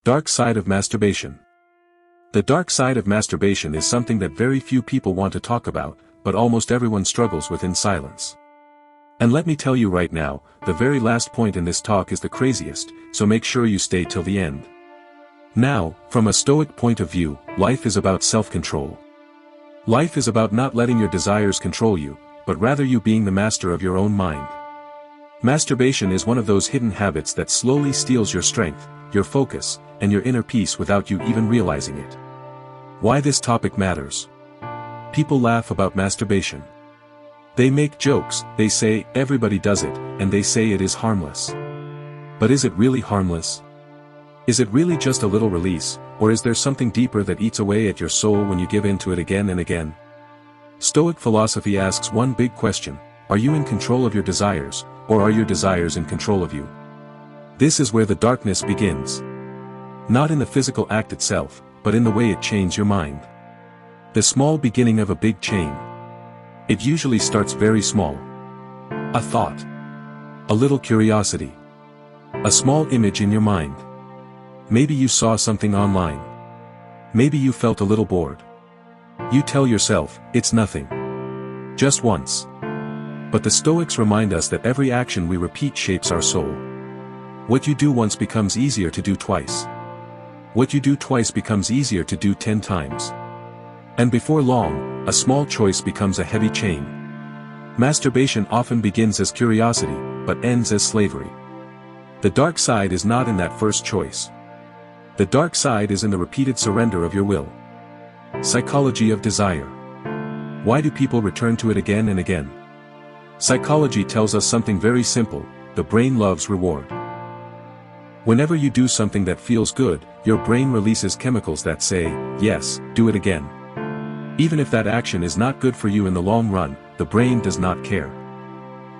Dark side of masturbation. The dark side of masturbation is something that very few people want to talk about, but almost everyone struggles with in silence. And let me tell you right now, the very last point in this talk is the craziest, so make sure you stay till the end. Now, from a Stoic point of view, life is about self-control. Life is about not letting your desires control you, but rather you being the master of your own mind. Masturbation is one of those hidden habits that slowly steals your strength, your focus, and your inner peace without you even realizing it. Why this topic matters. People laugh about masturbation. They make jokes, they say, everybody does it, and they say it is harmless. But is it really harmless? Is it really just a little release, or is there something deeper that eats away at your soul when you give in to it again and again? Stoic philosophy asks one big question: are you in control of your desires, or are your desires in control of you? This is where the darkness begins. Not in the physical act itself, but in the way it chains your mind. The small beginning of a big chain. It usually starts very small. A thought. A little curiosity. A small image in your mind. Maybe you saw something online. Maybe you felt a little bored. You tell yourself, it's nothing. Just once. But the Stoics remind us that every action we repeat shapes our soul. What you do once becomes easier to do twice. What you do twice becomes easier to do 10 times. And before long, a small choice becomes a heavy chain. Masturbation often begins as curiosity, but ends as slavery. The dark side is not in that first choice. The dark side is in the repeated surrender of your will. Psychology of desire. Why do people return to it again and again? Psychology tells us something very simple: the brain loves reward. Whenever you do something that feels good, your brain releases chemicals that say, yes, do it again. Even if that action is not good for you in the long run, the brain does not care.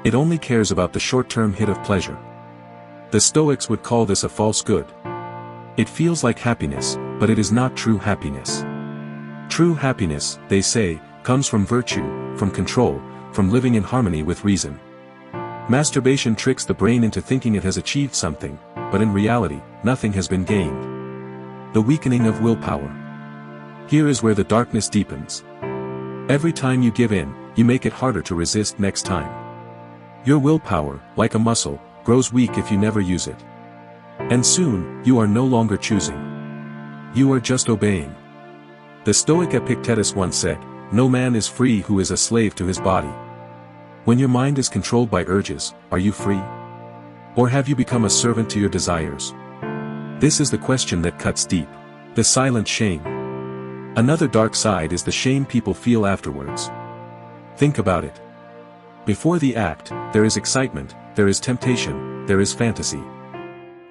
It only cares about the short-term hit of pleasure. The Stoics would call this a false good. It feels like happiness, but it is not true happiness. True happiness, they say, comes from virtue, from control, from living in harmony with reason. Masturbation tricks the brain into thinking it has achieved something, but in reality, nothing has been gained. The weakening of willpower. Here is where the darkness deepens. Every time you give in, you make it harder to resist next time. Your willpower, like a muscle, grows weak if you never use it. And soon, you are no longer choosing. You are just obeying. The Stoic Epictetus once said, "No man is free who is a slave to his body." When your mind is controlled by urges, are you free? Or have you become a servant to your desires? This is the question that cuts deep. The silent shame. Another dark side is the shame people feel afterwards. Think about it. Before the act, there is excitement, there is temptation, there is fantasy.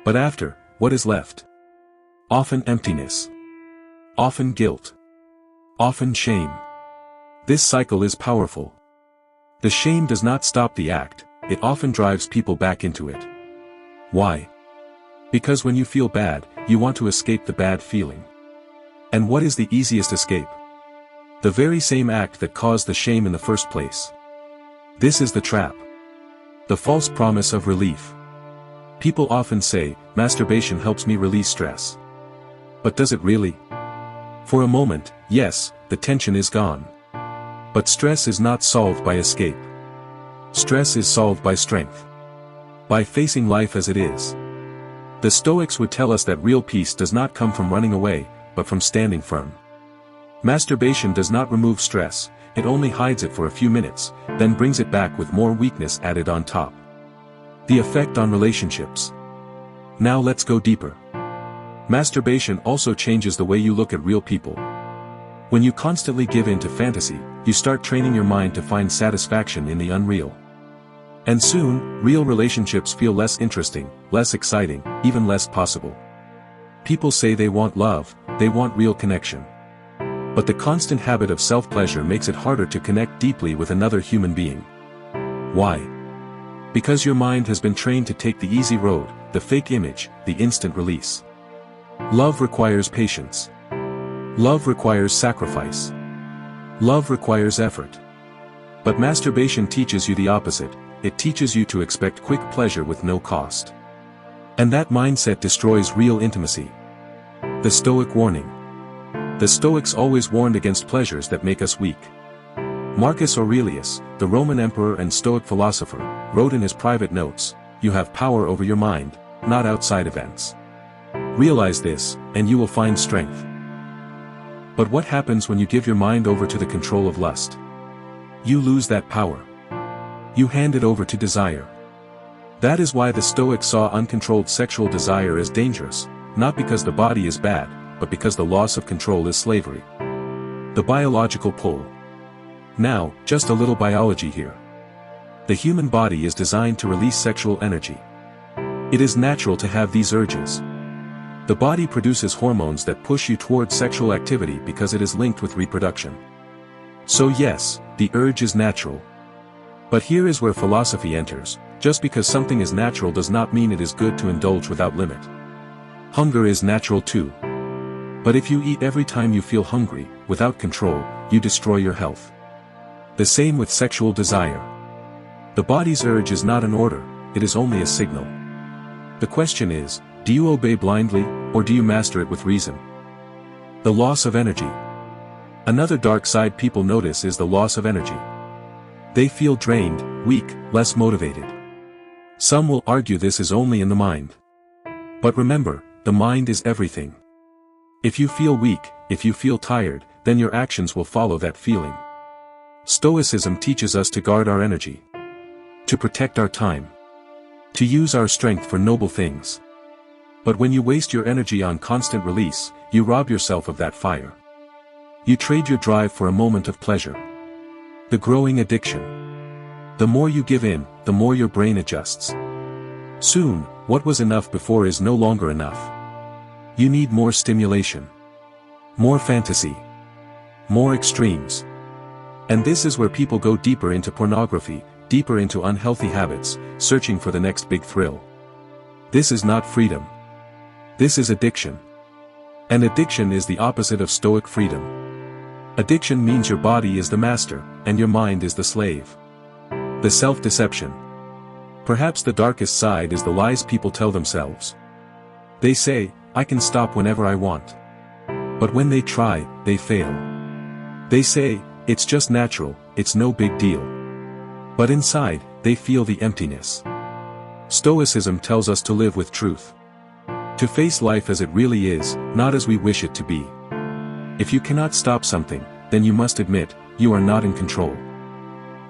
But after, what is left? Often emptiness. Often guilt. Often shame. This cycle is powerful. The shame does not stop the act, it often drives people back into it. Why? Because when you feel bad, you want to escape the bad feeling. And what is the easiest escape? The very same act that caused the shame in the first place. This is the trap. The false promise of relief. People often say, masturbation helps me release stress. But does it really? For a moment, yes, the tension is gone. But stress is not solved by escape. Stress is solved by strength. By facing life as it is. The Stoics would tell us that real peace does not come from running away, but from standing firm. Masturbation does not remove stress, it only hides it for a few minutes, then brings it back with more weakness added on top. The effect on relationships. Now let's go deeper. Masturbation also changes the way you look at real people. When you constantly give in to fantasy, you start training your mind to find satisfaction in the unreal. And soon, real relationships feel less interesting, less exciting, even less possible. People say they want love, they want real connection. But the constant habit of self-pleasure makes it harder to connect deeply with another human being. Why? Because your mind has been trained to take the easy road, the fake image, the instant release. Love requires patience. Love requires sacrifice. Love requires effort. But masturbation teaches you the opposite, it teaches you to expect quick pleasure with no cost. And that mindset destroys real intimacy. The Stoic warning. The Stoics always warned against pleasures that make us weak. Marcus Aurelius, the Roman emperor and Stoic philosopher, wrote in his private notes, "You have power over your mind, not outside events. Realize this, and you will find strength." But what happens when you give your mind over to the control of lust? You lose that power. You hand it over to desire. That is why the Stoics saw uncontrolled sexual desire as dangerous, not because the body is bad, but because the loss of control is slavery. The biological pull. Now, just a little biology here. The human body is designed to release sexual energy. It is natural to have these urges. The body produces hormones that push you towards sexual activity because it is linked with reproduction. So yes, the urge is natural. But here is where philosophy enters. Just because something is natural does not mean it is good to indulge without limit. Hunger is natural too. But if you eat every time you feel hungry, without control, you destroy your health. The same with sexual desire. The body's urge is not an order, it is only a signal. The question is, do you obey blindly, or do you master it with reason? The loss of energy. Another dark side people notice is the loss of energy. They feel drained, weak, less motivated. Some will argue this is only in the mind. But remember, the mind is everything. If you feel weak, if you feel tired, then your actions will follow that feeling. Stoicism teaches us to guard our energy, to protect our time, to use our strength for noble things. But when you waste your energy on constant release, you rob yourself of that fire. You trade your drive for a moment of pleasure. The growing addiction. The more you give in, the more your brain adjusts. Soon, what was enough before is no longer enough. You need more stimulation, more fantasy, more extremes. And this is where people go deeper into pornography, deeper into unhealthy habits, searching for the next big thrill. This is not freedom. This is addiction. And addiction is the opposite of Stoic freedom. Addiction means your body is the master, and your mind is the slave. The self-deception. Perhaps the darkest side is the lies people tell themselves. They say, "I can stop whenever I want." But when they try, they fail. They say, "It's just natural, it's no big deal." But inside, they feel the emptiness. Stoicism tells us to live with truth. To face life as it really is, not as we wish it to be. If you cannot stop something, then you must admit, you are not in control.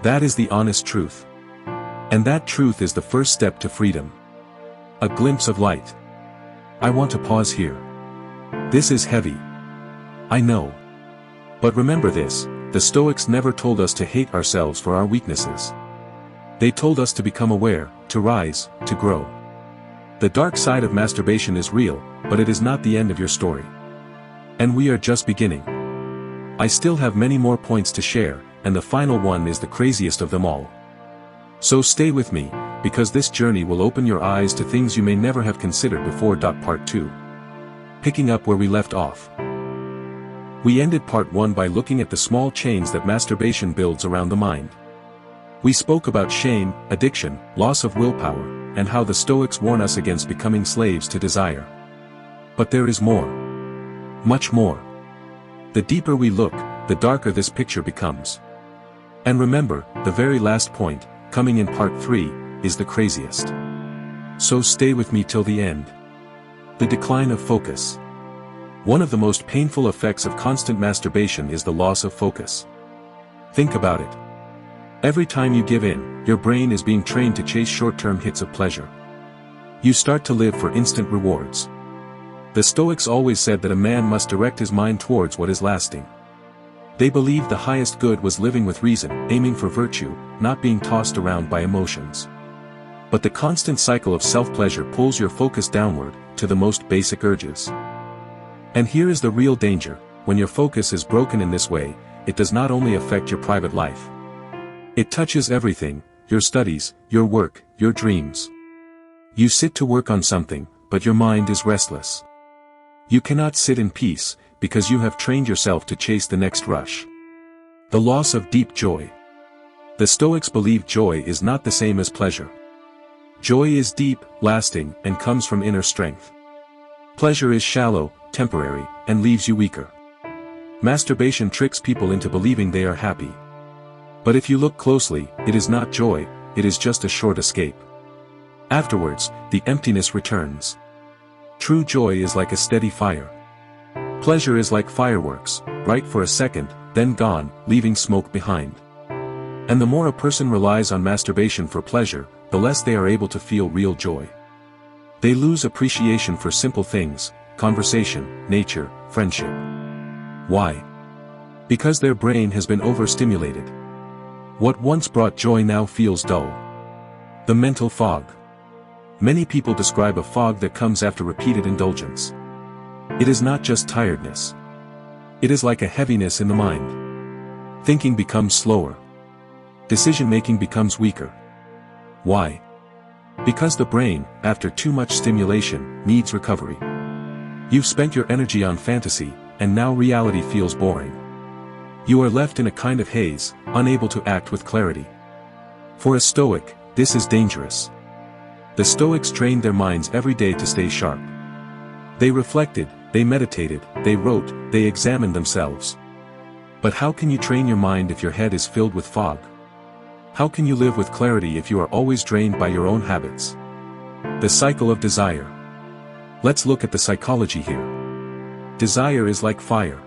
That is the honest truth. And that truth is the first step to freedom. A glimpse of light. I want to pause here. This is heavy. I know. But remember this, the Stoics never told us to hate ourselves for our weaknesses. They told us to become aware, to rise, to grow. The dark side of masturbation is real, but it is not the end of your story. And we are just beginning. I still have many more points to share, and the final one is the craziest of them all. So stay with me, because this journey will open your eyes to things you may never have considered before. Part 2. Picking up where we left off. We ended part 1 by looking at the small chains that masturbation builds around the mind. We spoke about shame, addiction, loss of willpower, and how the Stoics warn us against becoming slaves to desire. But there is more. Much more. The deeper we look, the darker this picture becomes. And remember, the very last point, coming in part 3, is the craziest. So stay with me till the end. The decline of focus. One of the most painful effects of constant masturbation is the loss of focus. Think about it. Every time you give in, your brain is being trained to chase short-term hits of pleasure. You start to live for instant rewards. The Stoics always said that a man must direct his mind towards what is lasting. They believed the highest good was living with reason, aiming for virtue, not being tossed around by emotions. But the constant cycle of self-pleasure pulls your focus downward, to the most basic urges. And here is the real danger: when your focus is broken in this way, it does not only affect your private life. It touches everything: your studies, your work, your dreams. You sit to work on something, but your mind is restless. You cannot sit in peace, because you have trained yourself to chase the next rush. The loss of deep joy. The Stoics believe joy is not the same as pleasure. Joy is deep, lasting, and comes from inner strength. Pleasure is shallow, temporary, and leaves you weaker. Masturbation tricks people into believing they are happy. But if you look closely, it is not joy, it is just a short escape. Afterwards, the emptiness returns. True joy is like a steady fire. Pleasure is like fireworks, bright for a second, then gone, leaving smoke behind. And the more a person relies on masturbation for pleasure, the less they are able to feel real joy. They lose appreciation for simple things, conversation, nature, friendship. Why? Because their brain has been overstimulated. What once brought joy now feels dull. The mental fog. Many people describe a fog that comes after repeated indulgence. It is not just tiredness. It is like a heaviness in the mind. Thinking becomes slower. Decision-making becomes weaker. Why? Because the brain, after too much stimulation, needs recovery. You've spent your energy on fantasy, and now reality feels boring. You are left in a kind of haze, unable to act with clarity. For a Stoic, this is dangerous. The Stoics trained their minds every day to stay sharp. They reflected, they meditated, they wrote, they examined themselves. But how can you train your mind if your head is filled with fog? How can you live with clarity if you are always drained by your own habits? The cycle of desire. Let's look at the psychology here. Desire is like fire.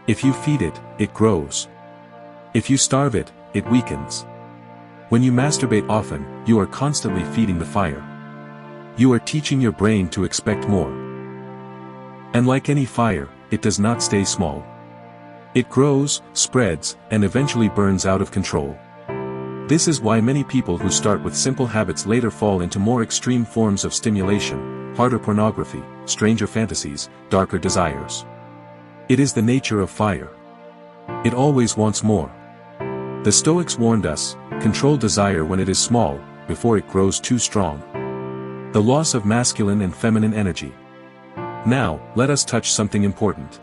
If you feed it, it grows. If you starve it, it weakens. When you masturbate often, you are constantly feeding the fire. You are teaching your brain to expect more. And like any fire, it does not stay small. It grows, spreads, and eventually burns out of control. This is why many people who start with simple habits later fall into more extreme forms of stimulation, harder pornography, stranger fantasies, darker desires. It is the nature of fire. It always wants more. The Stoics warned us, control desire when it is small, before it grows too strong. The loss of masculine and feminine energy. Now, let us touch something important.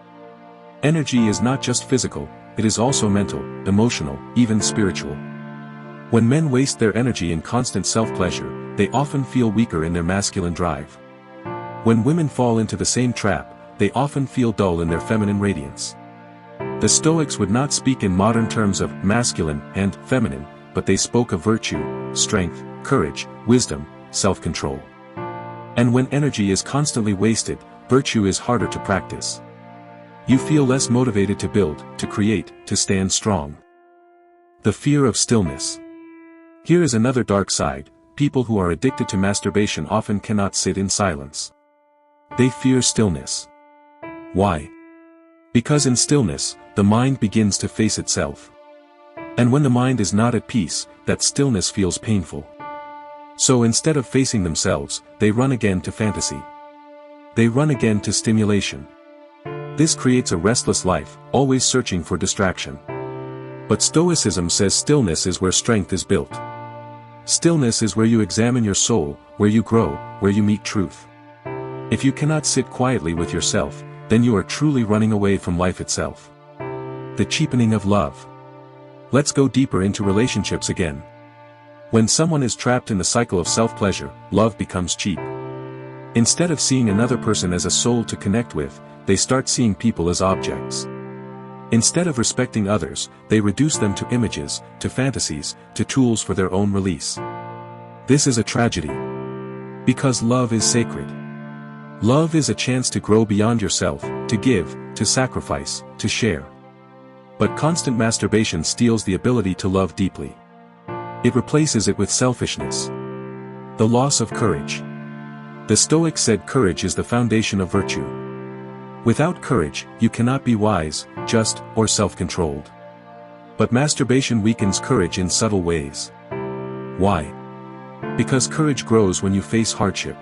Energy is not just physical, it is also mental, emotional, even spiritual. When men waste their energy in constant self-pleasure, they often feel weaker in their masculine drive. When women fall into the same trap, they often feel dull in their feminine radiance. The Stoics would not speak in modern terms of masculine and feminine, but they spoke of virtue, strength, courage, wisdom, self-control. And when energy is constantly wasted, virtue is harder to practice. You feel less motivated to build, to create, to stand strong. The fear of stillness. Here is another dark side. People who are addicted to masturbation often cannot sit in silence. They fear stillness. Why? Because in stillness, the mind begins to face itself. And when the mind is not at peace, that stillness feels painful. So instead of facing themselves, they run again to fantasy. They run again to stimulation. This creates a restless life, always searching for distraction. But Stoicism says stillness is where strength is built. Stillness is where you examine your soul, where you grow, where you meet truth. If you cannot sit quietly with yourself, then you are truly running away from life itself. The cheapening of love. Let's go deeper into relationships again. When someone is trapped in the cycle of self-pleasure, love becomes cheap. Instead of seeing another person as a soul to connect with, they start seeing people as objects. Instead of respecting others, they reduce them to images, to fantasies, to tools for their own release. This is a tragedy. Because love is sacred. Love is a chance to grow beyond yourself, to give, to sacrifice, to share. But constant masturbation steals the ability to love deeply. It replaces it with selfishness. The loss of courage. The Stoics said courage is the foundation of virtue. Without courage, you cannot be wise, just, or self-controlled. But masturbation weakens courage in subtle ways. Why? Because courage grows when you face hardship.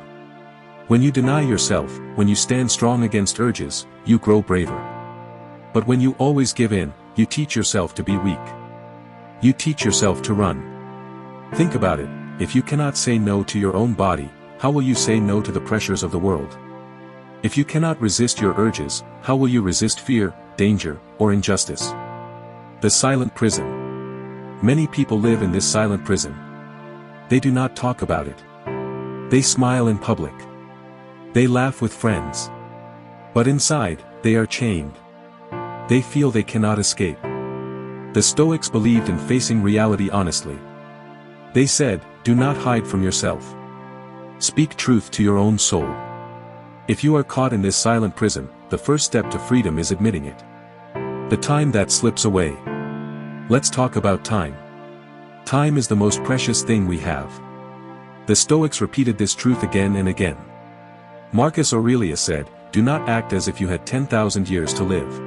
When you deny yourself, when you stand strong against urges, you grow braver. But when you always give in, you teach yourself to be weak. You teach yourself to run. Think about it, if you cannot say no to your own body, how will you say no to the pressures of the world? If you cannot resist your urges, how will you resist fear, danger, or injustice? The silent prison. Many people live in this silent prison. They do not talk about it. They smile in public. They laugh with friends. But inside, they are chained. They feel they cannot escape. The Stoics believed in facing reality honestly. They said, do not hide from yourself. Speak truth to your own soul. If you are caught in this silent prison, the first step to freedom is admitting it. The time that slips away. Let's talk about time. Time is the most precious thing we have. The Stoics repeated this truth again and again. Marcus Aurelius said, do not act as if you had 10,000 years to live.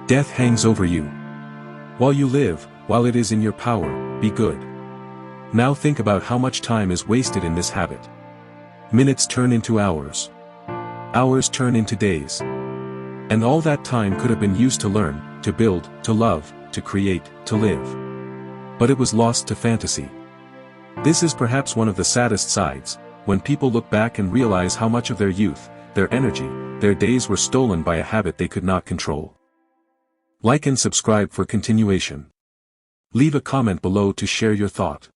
Death hangs over you. While you live, while it is in your power, be good. Now think about how much time is wasted in this habit. Minutes turn into hours. Hours turn into days. And all that time could have been used to learn, to build, to love, to create, to live. But it was lost to fantasy. This is perhaps one of the saddest sides, when people look back and realize how much of their youth, their energy, their days were stolen by a habit they could not control. Like and subscribe for continuation. Leave a comment below to share your thought.